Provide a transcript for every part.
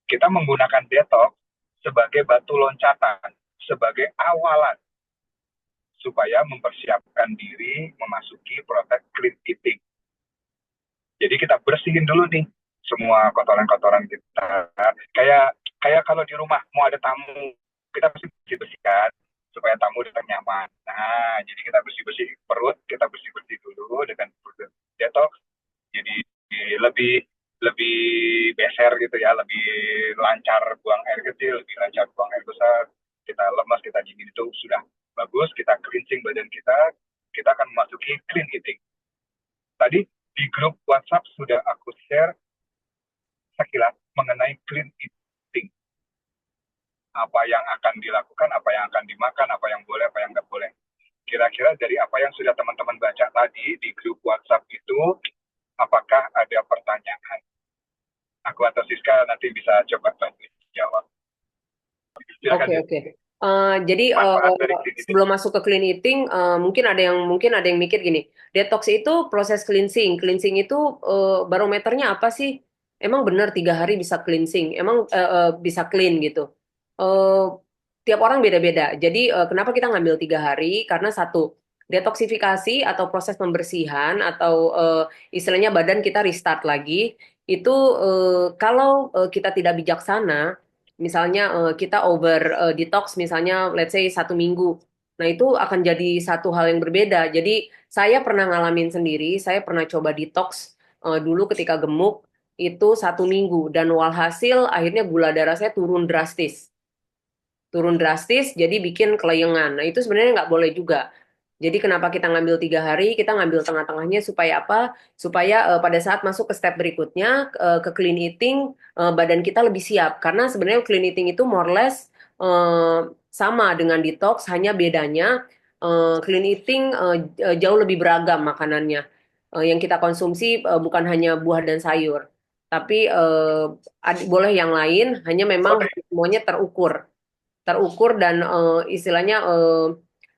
kita menggunakan detox sebagai batu loncatan, sebagai awalan supaya mempersiapkan diri memasuki proses clean eating. Jadi kita bersihin dulu nih semua kotoran-kotoran kita. Kayak kayak kalau di rumah mau ada tamu, kita pasti bersih-bersihkan supaya tamu datang nyaman. Nah, jadi kita bersih-bersih perut, kita bersih-bersih dulu dengan proses detox. Jadi lebih lebih beser gitu ya, lebih lancar buang air kecil, lebih lancar buang air besar. Kita lemas, kita dingin itu sudah bagus, kita cleansing badan kita akan memasuki clean eating. Tadi di grup WhatsApp sudah aku share sekilas mengenai clean eating. Apa yang akan dilakukan, apa yang akan dimakan, apa yang boleh, apa yang nggak boleh. Kira-kira dari apa yang sudah teman-teman baca tadi di grup WhatsApp itu, apakah ada pertanyaan? Aku atau Siska nanti bisa coba bantu jawab. Oke, Silakan, Sis. oke. Jadi Manfaat dari clean eating. sebelum masuk ke clean eating, mungkin ada yang mikir gini, detox itu proses cleansing. Cleansing itu barometernya apa sih? Emang benar 3 hari bisa cleansing? Emang bisa clean gitu? Eh, Tiap orang beda-beda. Jadi kenapa kita ngambil 3 hari? Karena satu, detoksifikasi atau proses pembersihan atau istilahnya badan kita restart lagi. Itu kalau kita tidak bijaksana, misalnya kita over detox misalnya let's say 1 minggu. Nah, itu akan jadi satu hal yang berbeda. Jadi saya pernah ngalamin sendiri, saya pernah coba detox dulu ketika gemuk itu 1 minggu dan walhasil akhirnya gula darah saya turun drastis. Turun drastis jadi bikin kelayangan. Nah, itu sebenarnya nggak boleh juga. Jadi kenapa kita ngambil 3 hari, kita ngambil tengah-tengahnya supaya apa? Supaya pada saat masuk ke step berikutnya, ke clean eating, badan kita lebih siap. Karena sebenarnya clean eating itu more or less sama dengan detox, hanya bedanya clean eating jauh lebih beragam makanannya. Yang kita konsumsi bukan hanya buah dan sayur, tapi boleh yang lain, hanya memang Oke, semuanya terukur dan istilahnya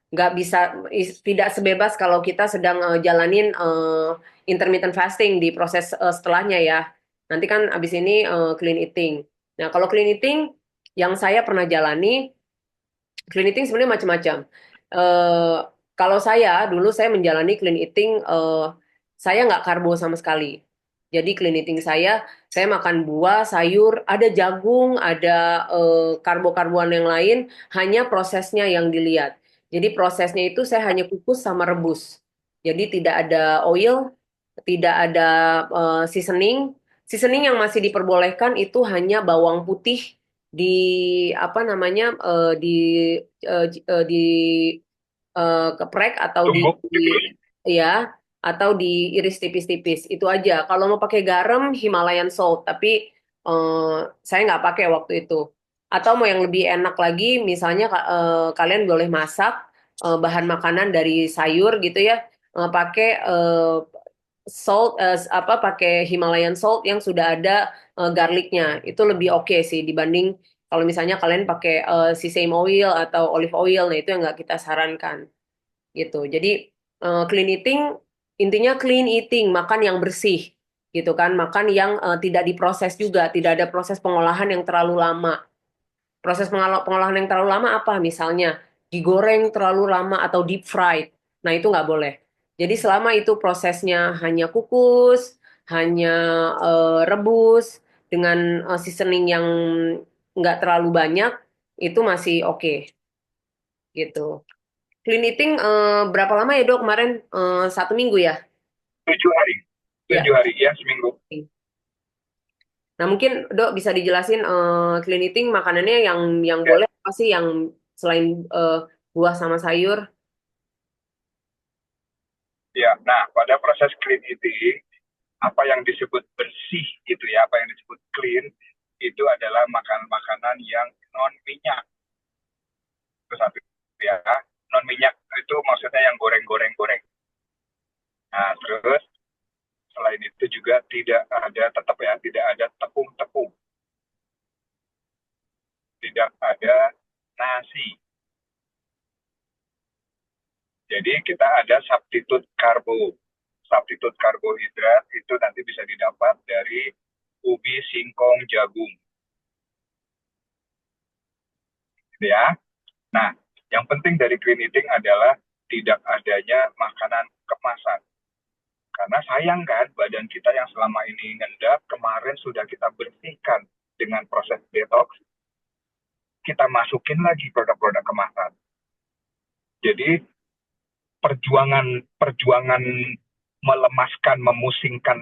nggak bisa tidak sebebas kalau kita sedang jalanin intermittent fasting di proses setelahnya ya. Nanti kan abis ini clean eating. Nah, kalau clean eating yang saya pernah jalani, clean eating sebenarnya macam-macam. Eh, Kalau saya dulu saya menjalani clean eating, saya nggak karbo sama sekali. Jadi clean eating saya makan buah, sayur, ada jagung, ada karbo-karboan yang lain, hanya prosesnya yang dilihat. Jadi prosesnya itu saya hanya kukus sama rebus. Jadi tidak ada oil, tidak ada seasoning. Seasoning yang masih diperbolehkan itu hanya bawang putih di apa namanya di keprek atau tumbuk gitu. ya atau diiris tipis-tipis itu aja. Kalau mau pakai garam Himalayan salt, tapi saya nggak pakai waktu itu. Atau mau yang lebih enak lagi, misalnya kalian boleh masak bahan makanan dari sayur gitu ya, pakai salt apa pakai Himalayan salt yang sudah ada garlicnya. Itu lebih oke sih dibanding kalau misalnya kalian pakai sesame oil atau olive oil. Nah, itu yang nggak kita sarankan gitu. Jadi clean eating intinya clean eating, makan yang bersih gitu kan, makan yang tidak diproses juga, tidak ada proses pengolahan yang terlalu lama. Proses pengolahan yang terlalu lama apa? Misalnya digoreng terlalu lama atau deep fried. Nah, itu nggak boleh. Jadi selama itu prosesnya hanya kukus, hanya rebus dengan seasoning yang nggak terlalu banyak, itu masih oke gitu. Clean eating berapa lama ya dok kemarin? 1 minggu ya? 7 hari. Ya. 7 hari ya, seminggu. Nah mungkin dok bisa dijelasin clean eating makanannya yang Ya, boleh apa sih yang selain buah sama sayur? ya. Nah, pada proses clean eating, apa yang disebut bersih gitu ya, apa yang disebut clean, itu adalah makanan-makanan yang non minyak. Itu satu ya. Non minyak itu maksudnya yang goreng-goreng-goreng. Nah, terus selain itu juga tidak ada, tetap ya, tidak ada tepung-tepung, tidak ada nasi. Jadi kita ada substitut karbo. Substitut karbohidrat itu nanti bisa didapat dari ubi, singkong, jagung. ya. Nah, yang penting dari clean eating adalah tidak adanya makanan kemasan. Karena sayang kan, badan kita yang selama ini ngendap, kemarin sudah kita bersihkan dengan proses detox, kita masukin lagi produk-produk kemasan. Jadi perjuangan perjuangan melemaskan, memusingkan,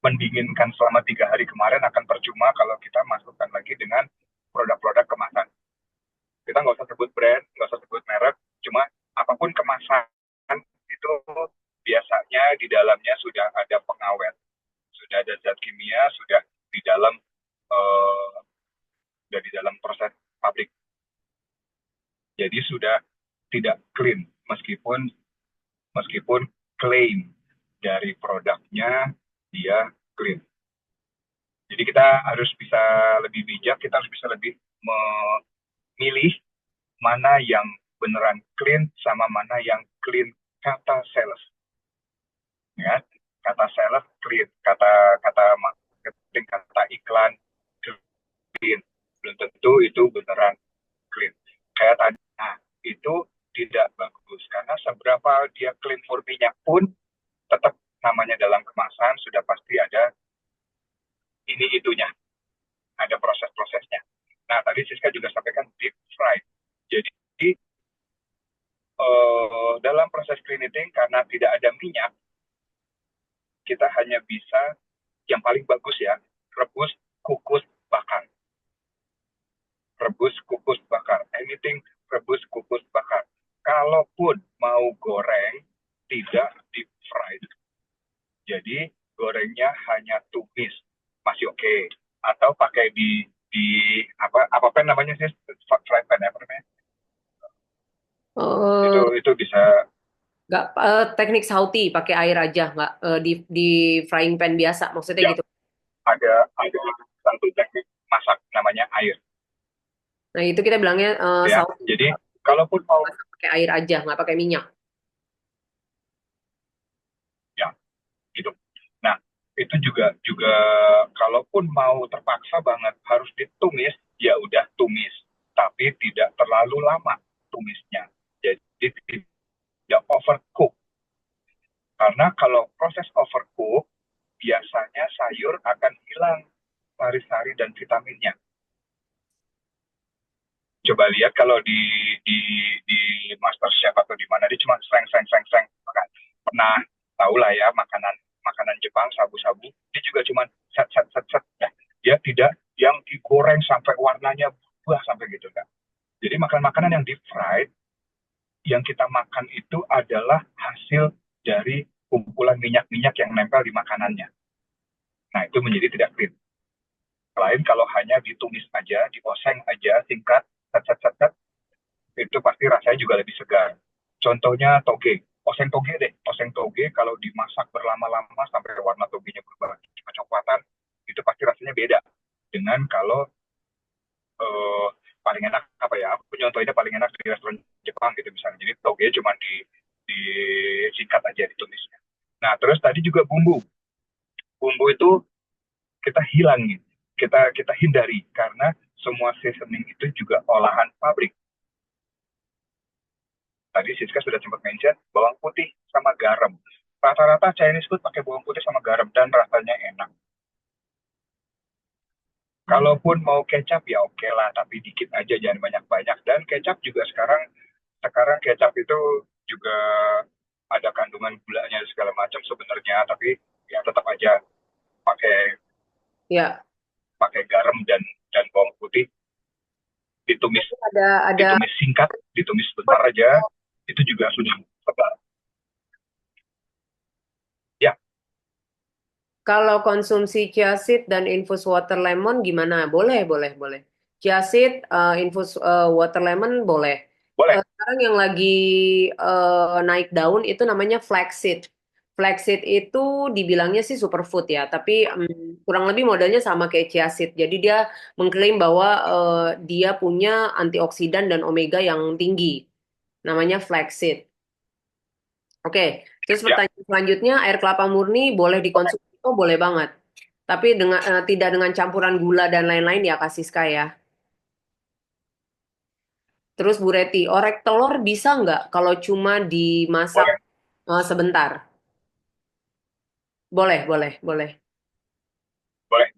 mendinginkan selama 3 hari kemarin akan percuma kalau kita masukkan lagi dengan produk-produk kemasan. Kita nggak usah sebut brand, nggak usah sebut merek, cuma apapun kemasan itu biasanya di dalamnya sudah ada pengawet, sudah ada zat kimia, eh, sudah di dalam proses pabrik. Jadi sudah tidak clean, meskipun meskipun klaim dari produknya dia clean. Jadi kita harus bisa lebih bijak, kita harus bisa lebih memilih mana yang beneran clean sama mana yang clean kata sales. Ya, kata sales clean, kata marketing, kata iklan clean. Belum tentu itu beneran clean. Kayak tadi, nah, itu tidak bagus karena seberapa dia clean murninya pun tetap namanya dalam kemasan sudah pasti ada ini itunya, ada proses-prosesnya. Nah, tadi Siska juga sampaikan deep fried. Jadi dalam proses clean eating karena tidak ada minyak, kita hanya bisa yang paling bagus ya, rebus, kukus, bakar. Rebus, kukus, bakar. Anything rebus, kukus, bakar. Kalaupun mau goreng, tidak deep fried. Jadi gorengnya hanya tumis, masih oke. Atau pakai di apa pen namanya sih, fry pan apa namanya? Eh, Itu bisa nggak teknik sauti pakai air aja, nggak di frying pan biasa, maksudnya yang gitu. ada satu teknik masak namanya air, Nah itu kita bilangnya ya. sauti, Jadi kalaupun mau masak pakai air aja, nggak pakai minyak. ya gitu. Nah, itu juga juga kalaupun mau terpaksa banget harus ditumis, ya udah tumis, tapi tidak terlalu lama tumisnya. Jadi tidak overcook. Karena kalau proses overcook, biasanya sayur akan hilang sari-sari dan vitaminnya. Coba lihat kalau di Master Chef atau di mana dia cuma seng seng seng seng makan. Pernah tahu lah ya makanan makanan Jepang sabu-sabu dia juga cuma set set set set ya. Dia tidak yang digoreng sampai warnanya berubah sampai gitu kan. Jadi makan makanan yang deep fried yang kita makan itu adalah hasil dari kumpulan minyak-minyak yang nempel di makanannya. Nah, itu menjadi tidak clean. Selain kalau hanya ditumis aja, dioseng aja, singkat, set, set, set, set, itu pasti rasanya juga lebih segar. Contohnya toge. Oseng toge deh. Oseng toge kalau dimasak berlama-lama sampai warna togenya berubah kecoklatan, itu pasti rasanya beda. Dengan kalau eh, paling enak apa ya? Aku contohnya paling enak di restoran Jepang gitu misalnya. Jadi toge cuma di singkat aja ditumisnya. Nah, terus tadi juga bumbu. Bumbu itu kita hilangin, kita hindari karena semua seasoning itu juga olahan pabrik. Tadi Siska sudah sempat mention bawang putih sama garam. Rata-rata Chinese food pakai bawang putih sama garam dan rasanya enak. Kalaupun mau kecap ya oke lah, tapi dikit aja jangan banyak-banyak. Dan kecap juga sekarang sekarang kecap itu juga ada kandungan gulanya segala macam sebenarnya, tapi ya tetap aja pakai Ya, pakai garam dan bawang putih ditumis ada ditumis singkat, ditumis sebentar aja, itu juga sudah tebal. Ya, kalau konsumsi chia seed dan infus water lemon gimana? Boleh, boleh, boleh. Chia seed, infus water lemon boleh. boleh. Sekarang yang lagi naik daun itu namanya flaxseed. Flaxseed itu dibilangnya sih superfood ya, tapi kurang lebih modelnya sama kayak chia seed. Jadi dia mengklaim bahwa dia punya antioksidan dan omega yang tinggi. Namanya flaxseed. Oke, terus Ya, pertanyaan selanjutnya, air kelapa murni boleh dikonsumsi? Oh, boleh banget. Tapi dengan tidak dengan campuran gula dan lain-lain ya, Kak Siska ya. Terus Bu Reti, orek telur bisa nggak kalau cuma dimasak Boleh, sebentar? Boleh, boleh, boleh, boleh,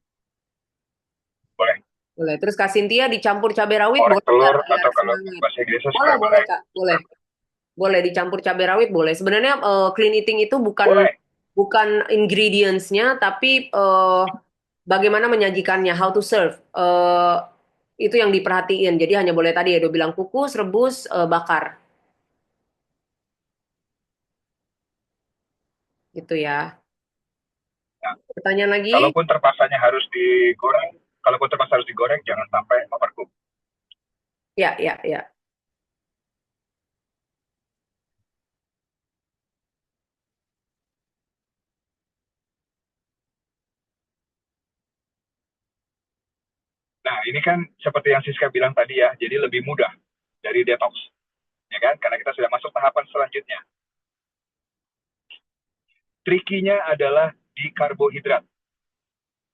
boleh. boleh. Terus Kak Cynthia dicampur cabai rawit Orek boleh nggak telur biar atau kalau semangat? bahasa Inggrisnya Boleh, boleh scrambled egg. Kak, boleh. Boleh dicampur cabai rawit, boleh. Sebenarnya clean eating itu bukan Boleh. bukan ingredients-nya, tapi bagaimana menyajikannya, how to serve. Itu yang diperhatiin. Jadi hanya boleh tadi ya, udah bilang kukus, rebus, bakar, gitu ya. Nah, Pertanyaan lagi? kalaupun terpaksanya harus digoreng, kalaupun terpaksa harus digoreng, jangan sampai overcook. Ya, ya, ya. Nah, ini kan seperti yang Siska bilang tadi ya, jadi lebih mudah dari detox, ya kan? Karena kita sudah masuk tahapan selanjutnya. Trikinya adalah di karbohidrat.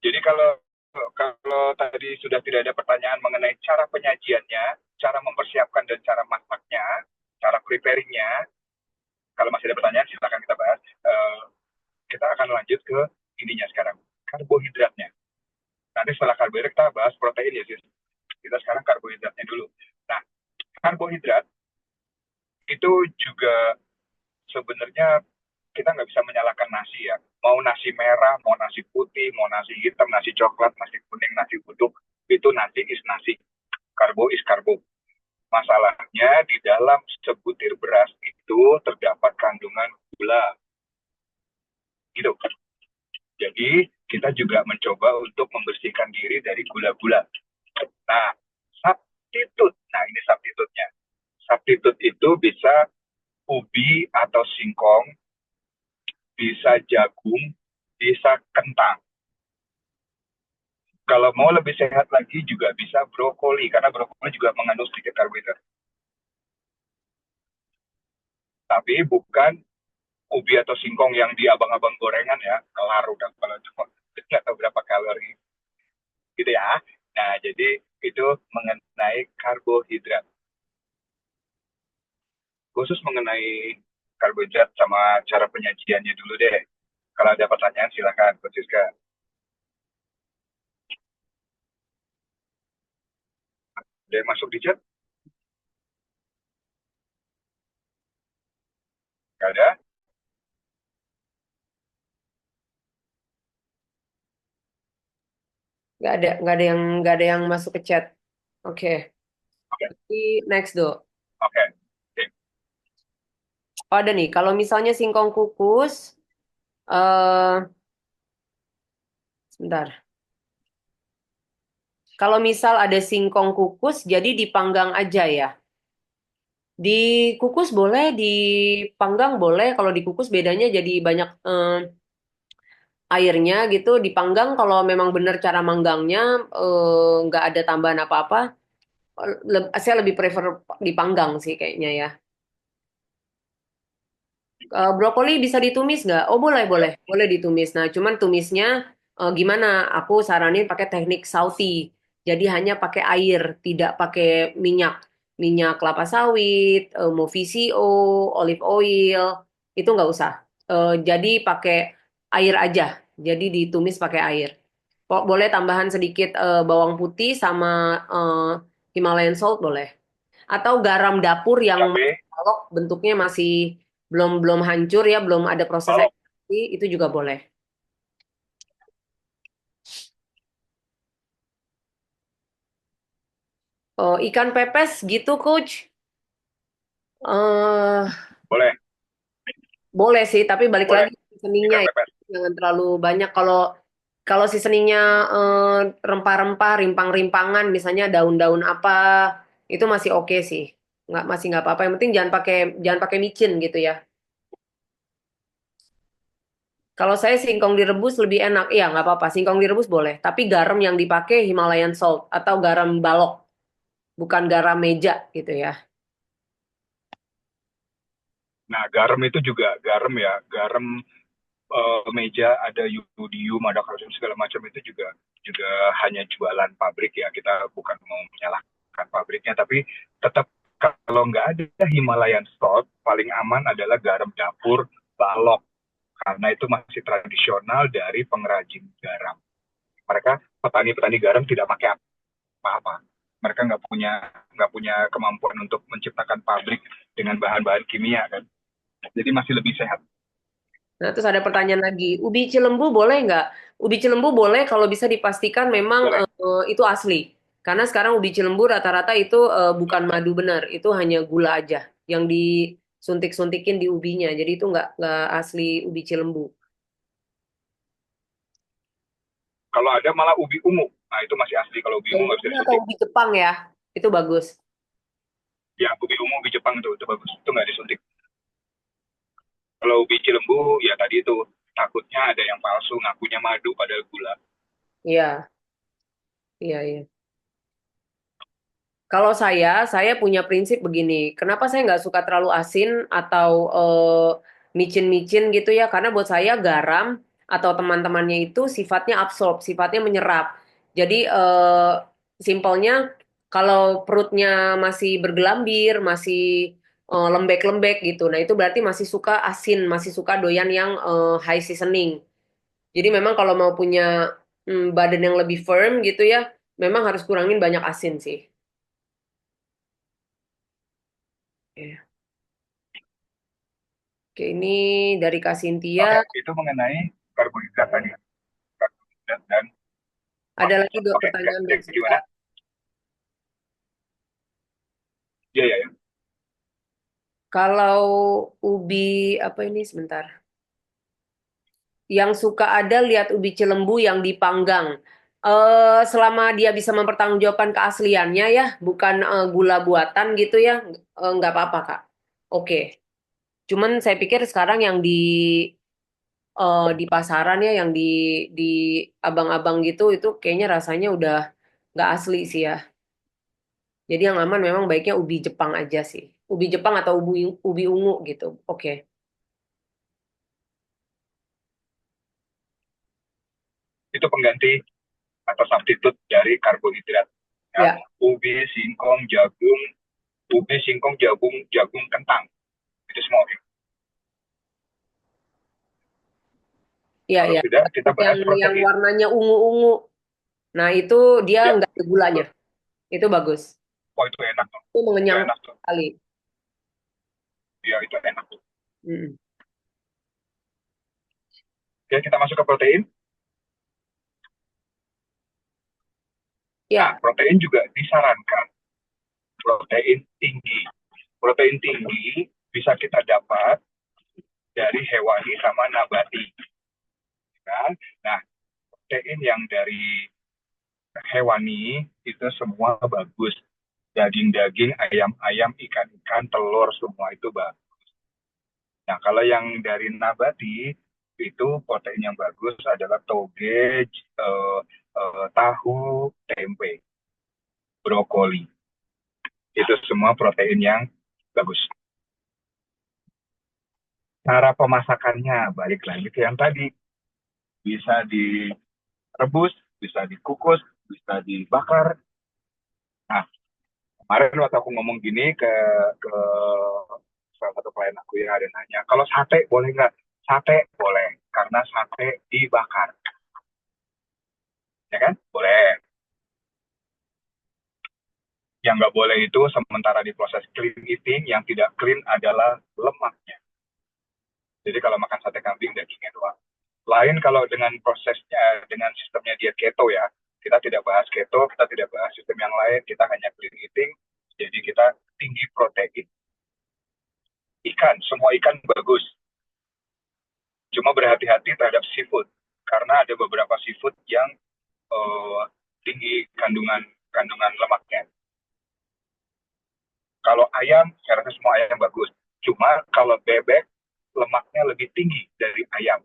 Jadi kalau kalau tadi sudah tidak ada pertanyaan mengenai cara penyajiannya, cara mempersiapkan dan cara masaknya, cara preparingnya, kalau masih ada pertanyaan silakan kita bahas. Kita akan lanjut ke ininya sekarang, karbohidratnya. Nanti setelah karbohidrat kita bahas protein ya, Sis. Kita sekarang karbohidratnya dulu. Nah, karbohidrat itu juga sebenarnya kita nggak bisa menyalahkan nasi ya. Mau nasi merah, mau nasi putih, mau nasi hitam, nasi coklat, nasi kuning, nasi uduk, itu nasi is nasi. Karbo is karbo. Masalahnya di dalam sebutir beras itu terdapat kandungan gula. Gitu. Jadi kita juga mencoba untuk membersihkan diri dari gula-gula. Nah, substitute. Nah, ini substitute-nya. Substitute itu bisa ubi atau singkong, bisa jagung, bisa kentang. Kalau mau lebih sehat lagi juga bisa brokoli, karena brokoli juga mengandung sedikit karbohidrat. Tapi bukan ubi atau singkong yang di abang-abang gorengan ya, kelar udah kalau itu nggak tahu berapa kalori gitu ya. Nah, jadi itu mengenai karbohidrat. Khusus mengenai karbohidrat sama cara penyajiannya dulu deh. Kalau ada pertanyaan silakan, Coach Siska. Ada yang masuk di chat? Nggak ada? Nggak ada yang masuk ke chat. Oke. Oke, Jadi next do. oke. Oke. Oh, ada nih. Kalau misalnya singkong kukus, eh sebentar. Kalau misal ada singkong kukus, jadi dipanggang aja ya. Dikukus boleh, dipanggang boleh. Kalau dikukus bedanya jadi banyak airnya gitu. Dipanggang kalau memang benar cara manggangnya nggak ada tambahan apa-apa. Saya lebih prefer dipanggang sih kayaknya ya. Brokoli bisa ditumis nggak? Oh boleh, boleh, boleh ditumis. Nah, cuman tumisnya gimana? Aku saranin pakai teknik sauté. Jadi hanya pakai air, tidak pakai minyak. Minyak kelapa sawit, mau VCO, olive oil, itu nggak usah. Jadi pakai air aja. Jadi ditumis pakai air. Boleh tambahan sedikit bawang putih sama Himalayan salt boleh. Atau garam dapur yang Cabai, kalau bentuknya masih belum belum hancur ya, belum ada proses kalau ekstraksi, itu juga boleh. Ikan pepes gitu, Coach. eh boleh Boleh sih, tapi balik boleh lagi seasoningnya ikan ya. pepes. Jangan terlalu banyak. Kalau kalau seasoningnya rempah-rempah, rimpang-rimpangan, misalnya daun-daun apa, itu masih oke sih. Nggak apa-apa. Yang penting jangan pakai micin gitu ya. Kalau saya singkong direbus lebih enak. Iya, nggak apa-apa. Singkong direbus boleh. Tapi garam yang dipakai Himalayan salt atau garam balok, bukan garam meja gitu ya. Nah, garam itu juga garam ya, garam meja, ada yodium, ada kalsium segala macam itu juga hanya jualan pabrik ya. Kita bukan mau menyalahkan pabriknya, tapi tetap Kalau nggak ada Himalayan salt, paling aman adalah garam dapur balok, karena itu masih tradisional dari pengrajin garam. Mereka petani-petani garam tidak pakai apa-apa. Mereka nggak punya kemampuan untuk menciptakan pabrik dengan bahan-bahan kimia kan. Jadi masih lebih sehat. Nah, terus ada pertanyaan lagi, ubi cilembu boleh nggak? Ubi cilembu boleh kalau bisa dipastikan memang Boleh. itu asli. Karena sekarang ubi cilembu rata-rata itu bukan madu benar, itu hanya gula aja yang disuntik-suntikin di ubinya. Jadi itu nggak asli ubi cilembu. Kalau ada malah ubi ungu. Nah itu masih asli. Kalau ubi Yang ungu nggak bisa ini atau disuntik. ubi Jepang ya, itu bagus. Ya ubi ungu, ubi Jepang itu bagus. Itu nggak disuntik. Kalau ubi cilembu ya tadi itu takutnya ada yang palsu ngakunya madu padahal gula. Iya, iya, iya. Kalau saya punya prinsip begini. Kenapa saya nggak suka terlalu asin atau micin-micin gitu ya? Karena buat saya garam atau teman-temannya itu sifatnya absorb, sifatnya menyerap. Jadi simpelnya kalau perutnya masih bergelambir, masih lembek-lembek gitu. Nah itu berarti masih suka asin, masih suka doyan yang high seasoning. Jadi memang kalau mau punya badan yang lebih firm gitu ya, memang harus kurangin banyak asin sih. Oke. Oke, ini dari Kak Cynthia. Oke, itu mengenai karbohidrat tadi. Karbohidrat dan Ada lemak. lagi dua Oke, pertanyaan dari gimana? Sita. Iya, iya, ya. Kalau ubi, apa ini sebentar. Yang suka ada lihat ubi cilembu yang dipanggang. Selama dia bisa mempertanggungjawabkan keasliannya ya, bukan gula buatan gitu ya, nggak apa-apa Kak. Oke. Cuman saya pikir sekarang yang di pasaran ya, yang di abang-abang gitu, itu kayaknya rasanya udah nggak asli sih ya. Jadi yang aman memang baiknya ubi Jepang aja sih. Ubi Jepang atau ubi ungu gitu. Oke. Itu pengganti atau substitute dari karbohidrat. Ya, Ya, ubi, singkong, jagung, ubi, singkong, jagung, jagung, kentang. Itu semua oke. ya, Kalau ya. tidak, kita Yang bahas protein. warnanya ungu-ungu. Nah, itu dia Ya, nggak ada gulanya. betul. Itu bagus. Oh, itu enak tuh. Itu Itu mengenyangkan enak tuh. sekali. Ya, itu enak tuh. Mm. Oke, kita masuk ke protein. Nah, Ya, protein juga disarankan. Protein tinggi. Protein tinggi bisa kita dapat dari hewani sama nabati. Kan? Nah, protein yang dari hewani itu semua bagus. Daging-daging, ayam-ayam, ikan-ikan, telur, semua itu bagus. Nah, kalau yang dari nabati, itu protein yang bagus adalah toge, tahu, tempe, brokoli. Itu semua protein yang bagus. Cara pemasakannya, balik lagi ke yang tadi. Bisa direbus, bisa dikukus, bisa dibakar. Nah, kemarin waktu aku ngomong gini ke salah satu klien aku yang ada nanya, kalau sate boleh nggak? Sate boleh, karena sate dibakar. Ya kan? Boleh. Yang nggak boleh itu sementara di proses clean eating, yang tidak clean adalah lemaknya. Jadi kalau makan sate kambing, dagingnya doang. Lain kalau dengan prosesnya, dengan sistemnya diet keto ya. Kita tidak bahas keto, kita tidak bahas sistem yang lain, kita hanya clean eating. Jadi kita tinggi protein. Ikan, semua ikan bagus. Cuma berhati-hati terhadap seafood. Karena ada beberapa seafood yang eh, tinggi kandungan kandungan lemaknya. Kalau ayam, saya rasa semua ayam bagus. Cuma kalau bebek, lemaknya lebih tinggi dari ayam.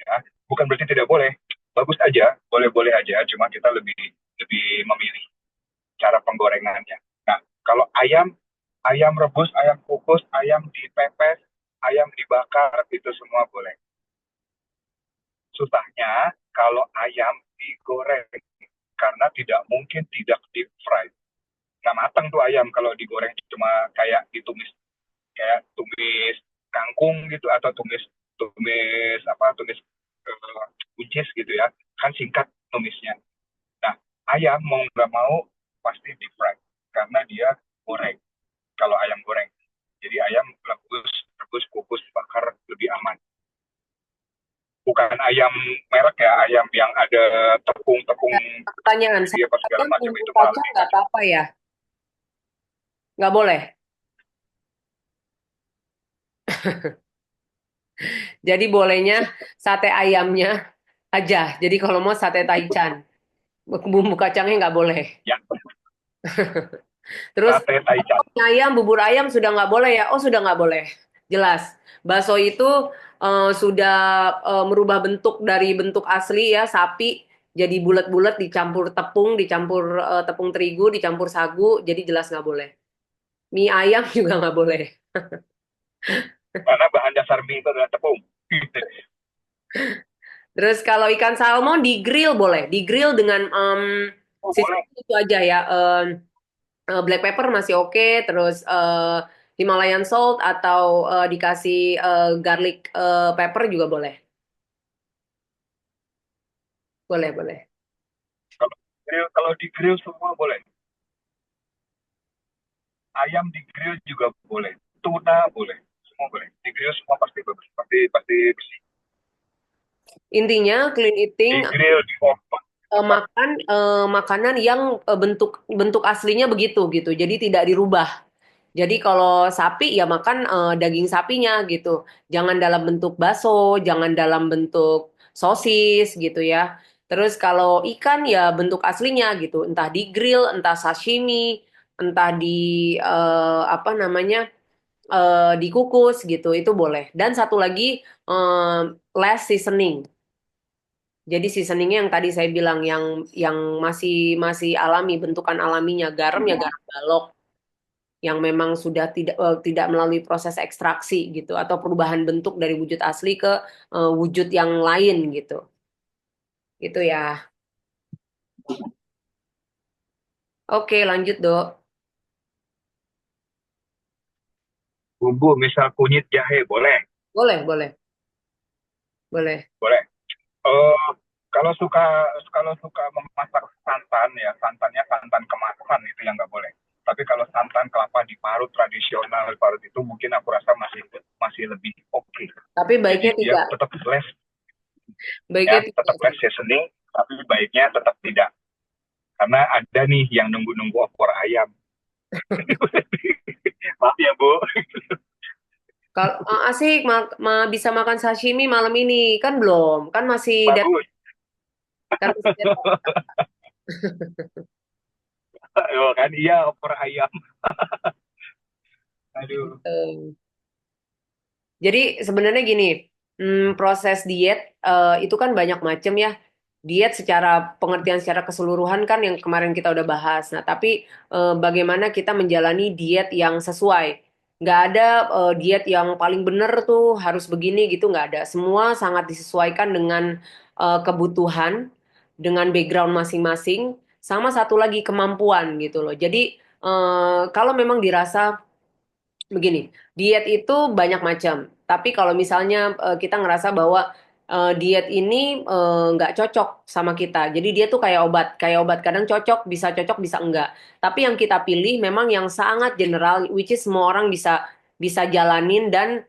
Ya. Bukan berarti tidak boleh. Bagus aja, boleh-boleh aja. Cuma kita lebih lebih memilih cara penggorengannya. Nah, kalau ayam, ayam rebus, ayam kukus, ayam dipepes, ayam dibakar, itu semua boleh. Susahnya kalau ayam digoreng, karena tidak mungkin tidak deep fry. nggak matang tuh ayam kalau digoreng cuma kayak ditumis, kayak tumis kangkung gitu atau tumis tumis apa tumis buncis gitu ya, kan singkat tumisnya. Nah, ayam mau nggak mau pasti deep fry karena dia goreng. Kalau ayam goreng, jadi ayam rebus, kukus, bakar lebih aman. Bukan ayam merek ya, ayam yang ada tepung-tepung Pertanyaan, jadi satu apa segala ayam macam bumbu itu malah kacang lebih nggak kacau. apa-apa ya? Nggak boleh. Jadi bolehnya sate ayamnya aja. Jadi kalau mau sate taichan, bumbu kacangnya nggak boleh. Ya, Terus sate taichan. ayam, bubur ayam sudah nggak boleh ya? Oh sudah nggak boleh. Jelas. Bakso itu sudah merubah bentuk dari bentuk asli ya sapi jadi bulat-bulat dicampur tepung, dicampur tepung terigu, dicampur sagu, jadi jelas nggak boleh. Mie ayam juga nggak boleh. Karena bahan dasar mie itu adalah tepung. Terus kalau ikan salmon di grill boleh, di grill dengan Oh, boleh. sistem itu aja ya. Black pepper masih oke, terus Himalayan salt atau dikasih garlic pepper juga boleh. Boleh, boleh. Kalau di grill semua boleh. Ayam di grill juga boleh. Tuna boleh. Semua boleh. Di grill semua pasti bagus. Pasti bersih. Intinya clean eating Di grill, di oven. makan makanan yang bentuk bentuk aslinya begitu gitu. Jadi tidak dirubah. Jadi kalau sapi ya makan daging sapinya gitu. Jangan dalam bentuk bakso, jangan dalam bentuk sosis gitu ya. Terus kalau ikan ya bentuk aslinya gitu. Entah di grill, entah sashimi, entah di apa namanya dikukus gitu. Itu boleh. Dan satu lagi less seasoning. Jadi seasoningnya yang tadi saya bilang yang masih masih alami bentukan alaminya garam ya garam balok yang memang sudah tidak melalui proses ekstraksi gitu atau perubahan bentuk dari wujud asli ke wujud yang lain gitu. Gitu ya. Oke, lanjut, Dok. Bumbu, misal kunyit jahe, boleh. Boleh, boleh. Boleh. Boleh. Eh, kalau suka kalau suka memasak santan ya, santannya santan kemasan itu yang nggak boleh. Tapi kalau santan kelapa diparut tradisional parut itu mungkin aku rasa masih masih lebih oke. Tapi Jadi baiknya dia tidak. tetap less Baiknya ya, tidak tetap less sih. seasoning, tapi baiknya tetap tidak. Karena ada nih yang nunggu-nunggu opor ayam. Maaf ya Bu. Kalau asik bisa makan sashimi malam ini kan belum, kan masih Bagus. kan masih deadline. Oh, kan iya opor ayam. Aduh. Gitu. Jadi sebenarnya gini, proses diet itu kan banyak macam ya. Diet secara pengertian secara keseluruhan kan yang kemarin kita udah bahas. Nah, tapi bagaimana kita menjalani diet yang sesuai? Nggak ada diet yang paling benar tuh harus begini gitu, nggak ada. Semua sangat disesuaikan dengan kebutuhan, dengan background masing-masing, sama satu lagi kemampuan gitu loh. Jadi kalau memang dirasa begini, diet itu banyak macam. Tapi kalau misalnya kita ngerasa bahwa diet ini nggak cocok sama kita, jadi dia tuh kayak obat kadang cocok, bisa enggak. Tapi yang kita pilih memang yang sangat general, which is semua orang bisa bisa jalanin dan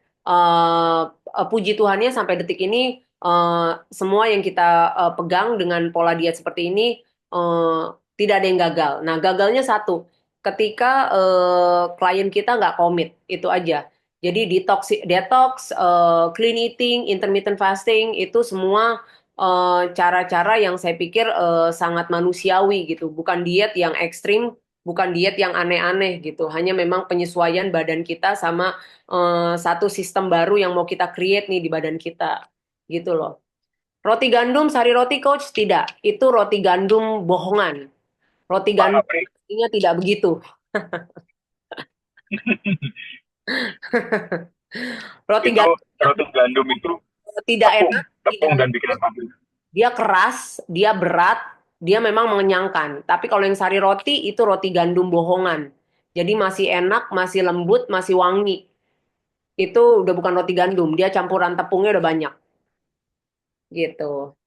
puji Tuhannya sampai detik ini semua yang kita pegang dengan pola diet seperti ini eh, tidak ada yang gagal. Nah, gagalnya satu ketika klien kita nggak komit itu aja. Jadi detox, detox, clean eating, intermittent fasting itu semua cara-cara yang saya pikir sangat manusiawi gitu. Bukan diet yang ekstrim, bukan diet yang aneh-aneh gitu. Hanya memang penyesuaian badan kita sama satu sistem baru yang mau kita create nih di badan kita gitu loh. Roti gandum, sari roti coach tidak. Itu roti gandum bohongan. Roti gandum Pabrik. aslinya tidak begitu. Roti Itu gandum roti gandum itu tidak tepung, enak, tidak tepung dan lembut, bikinan pabrik. dia keras, dia berat, dia memang mengenyangkan. Tapi kalau yang sari roti itu roti gandum bohongan. Jadi masih enak, masih lembut, masih wangi. Itu udah bukan roti gandum, dia campuran tepungnya udah banyak gitu.